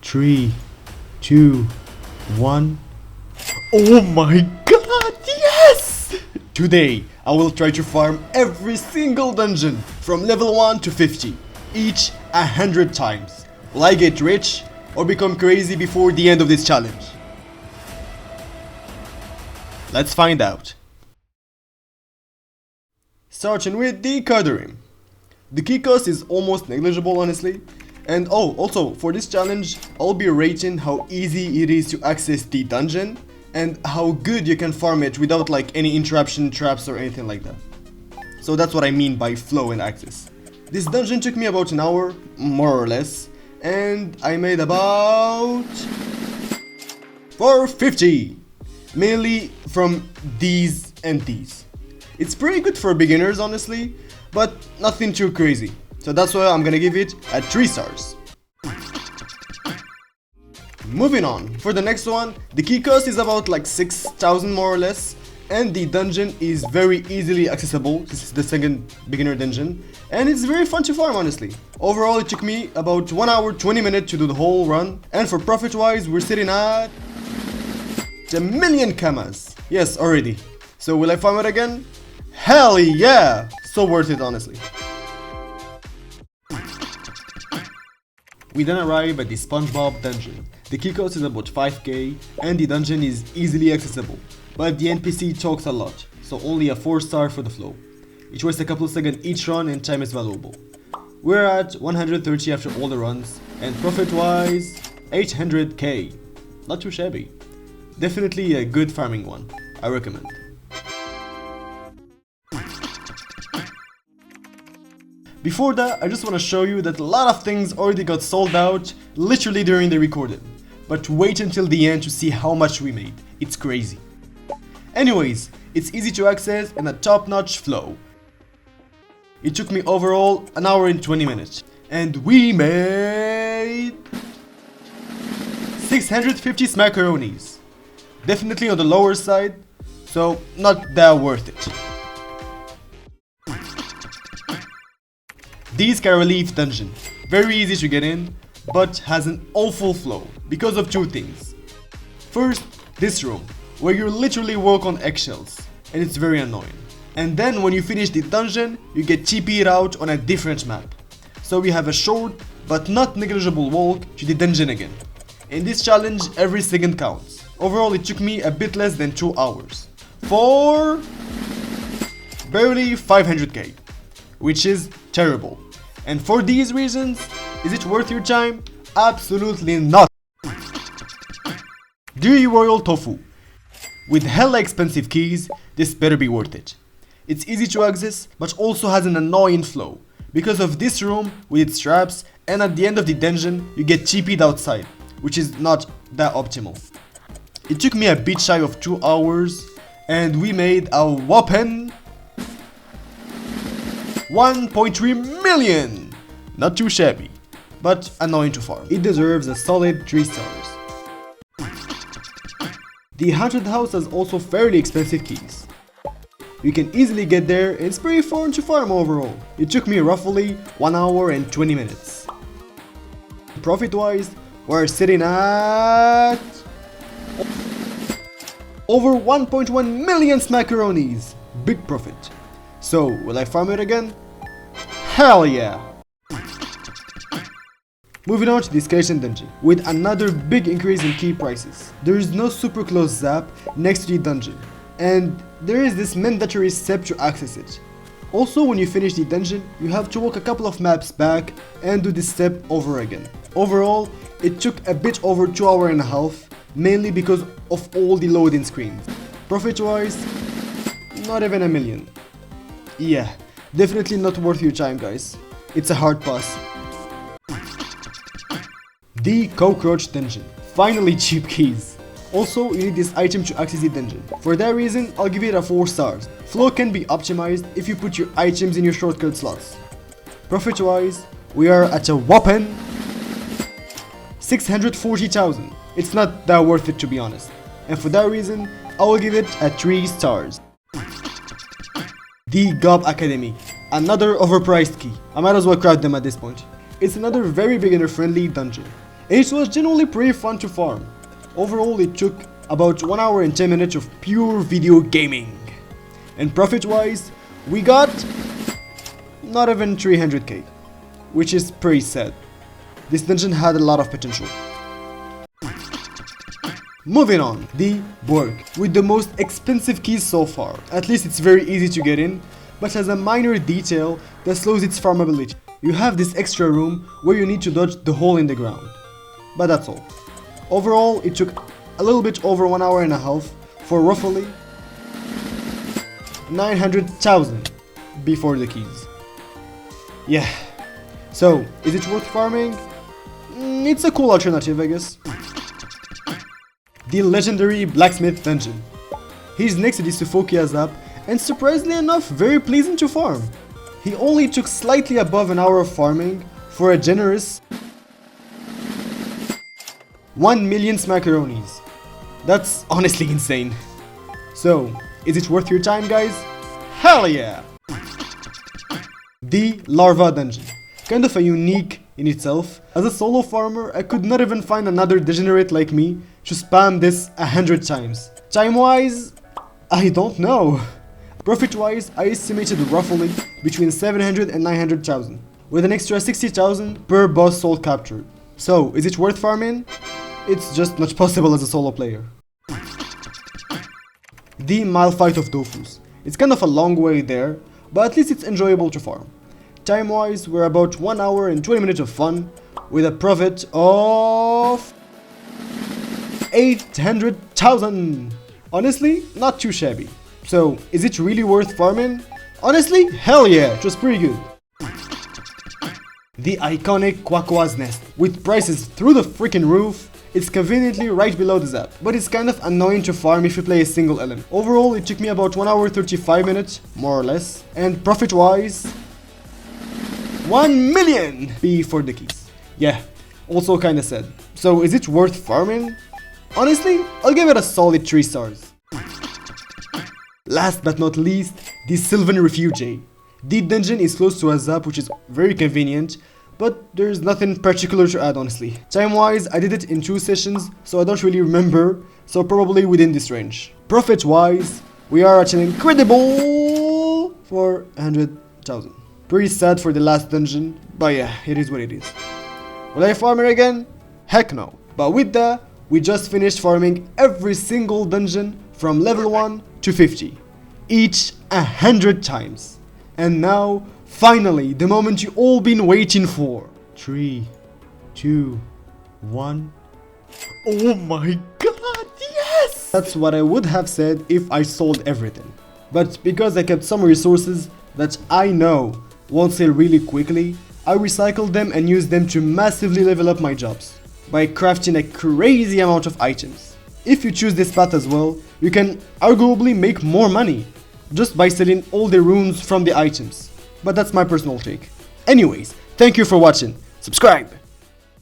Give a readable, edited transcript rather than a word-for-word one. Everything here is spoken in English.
3, 2, 1. Oh my god, yes! Today, I will try to farm every single dungeon from level 1 to 50, each 100 times. Will I get rich or become crazy before the end of this challenge? Let's find out. Starting with the Kardorim. The key cost is almost negligible, honestly. And also for this challenge, I'll be rating how easy it is to access the dungeon and how good you can farm it without like any interruption, traps or anything like that. So that's what I mean by flow and access. This dungeon took me about an hour, more or less, and I made about 450, mainly from these and these. It's pretty good for beginners, honestly, but nothing too crazy. So that's why I'm gonna give it a 3 stars. Moving on, for the next one, the key cost is about like 6,000 more or less, and the dungeon is very easily accessible. This is the second beginner dungeon, and it's very fun to farm, honestly. Overall, it took me about 1 hour 20 minutes to do the whole run, and for profit wise, we're sitting at a million kamas. Yes, already. So will I farm it again? Hell yeah! So worth it, honestly. We then arrive at the SpongeBob dungeon. The key cost is about 5k and the dungeon is easily accessible, but the NPC talks a lot, so only a 4 star for the flow. It wastes a couple seconds each run and time is valuable. We're at 130 after all the runs, and profit wise, 800k. Not too shabby. Definitely a good farming one, I recommend. Before that, I just want to show you that a lot of things already got sold out literally during the recording. But wait until the end to see how much we made. It's crazy. Anyways, it's easy to access and a top-notch flow. It took me overall an hour and 20 minutes. And we made 650 smackaronis. Definitely on the lower side, so not that worth it. The Scaraleaf dungeon, very easy to get in, but has an awful flow because of 2 things. First, this room, where you literally walk on eggshells, and it's very annoying. And then when you finish the dungeon, you get TP'd out on a different map. So we have a short, but not negligible walk to the dungeon again. In this challenge, every second counts. Overall, it took me a bit less than 2 hours. For barely 500k, which is terrible. And for these reasons, is it worth your time? Absolutely not. The Royal Tofu. With hella expensive keys, this better be worth it. It's easy to access, but also has an annoying flow. Because of this room with its traps, and at the end of the dungeon, you get TP'd outside, which is not that optimal. It took me a bit shy of 2 hours, and we made a whopping 1.3 million! Not too shabby, but annoying to farm. It deserves a solid 3 stars. The haunted house has also fairly expensive keys. You can easily get there and it's pretty fun to farm overall. It took me roughly 1 hour and 20 minutes. Profit wise, we're sitting at over 1.1 million smackaronis. Big profit. So, will I farm it again? Hell yeah! Moving on to the Skeleton dungeon, with another big increase in key prices. There is no super close zap next to the dungeon, and there is this mandatory step to access it. Also, when you finish the dungeon, you have to walk a couple of maps back and do this step over again. Overall, it took a bit over 2 hours and a half, mainly because of all the loading screens. Profit wise, not even a million. Yeah, definitely not worth your time, guys. It's a hard pass. The Cockroach dungeon. Finally cheap keys. Also, you need this item to access the dungeon. For that reason, I'll give it a 4 stars. Flow can be optimized if you put your items in your shortcut slots. Profit wise, we are at a whopping 640,000. It's not that worth it, to be honest. And for that reason, I will give it a 3 stars. The Gob Academy. Another overpriced key. I might as well craft them at this point. It's another very beginner friendly dungeon. and it was genuinely pretty fun to farm. Overall, it took about 1 hour and 10 minutes of pure video gaming. And profit-wise, we got not even 300k, which is pretty sad. This dungeon had a lot of potential. Moving on, the Bwork, with the most expensive keys so far. At least it's very easy to get in, but has a minor detail that slows its farmability. You have this extra room where you need to dodge the hole in the ground. But that's all. Overall, it took a little bit over 1 hour and a half for roughly 900,000 before the keys. Yeah. So, is it worth farming? It's a cool alternative, I guess. The legendary Blacksmith dungeon. He's next to the Sophoclea's app and surprisingly enough very pleasant to farm. He only took slightly above an hour of farming for a generous 1 million smackaronis. That's honestly insane. So, is it worth your time, guys? Hell yeah! The Larva dungeon. Kind of a unique in itself. As a solo farmer, I could not even find another degenerate like me to spam this 100 times. Time-wise, I don't know. Profit-wise, I estimated roughly between 700 and 900,000, with an extra 60,000 per boss soul captured. So, is it worth farming? It's just not possible as a solo player. The Mile Fight of Dofus. It's kind of a long way there, but at least it's enjoyable to farm. Time-wise, we're about 1 hour and 20 minutes of fun, with a profit of 800,000. Honestly, not too shabby. So, is it really worth farming? Honestly, hell yeah, it was pretty good. The iconic Kwakwa's nest, with prices through the freaking roof. It's conveniently right below the zap, but it's kind of annoying to farm if you play a single element. Overall, it took me about 1 hour 35 minutes, more or less, and profit-wise, 1 million P for the keys. Yeah, also kinda sad. So is it worth farming? Honestly, I'll give it a solid 3 stars. Last but not least, the Sylvan Refuge. The dungeon is close to a zap, which is very convenient, but there's nothing particular to add, honestly. Time-wise, I did it in 2 sessions, so I don't really remember, so probably within this range. Profit-wise, we are at an incredible 400,000. Pretty sad for the last dungeon, but yeah, it is what it is. Will I farm it again? Heck no. But with that, we just finished farming every single dungeon from level 1 to 50, each 100 times. And now, finally, the moment you all been waiting for. 3, 2, 1. Oh my god, yes! That's what I would have said if I sold everything. But because I kept some resources that I know won't sell really quickly, I recycled them and used them to massively level up my jobs by crafting a crazy amount of items. If you choose this path as well, you can arguably make more money just by selling all the runes from the items. But that's my personal take. Anyways, thank you for watching. Subscribe!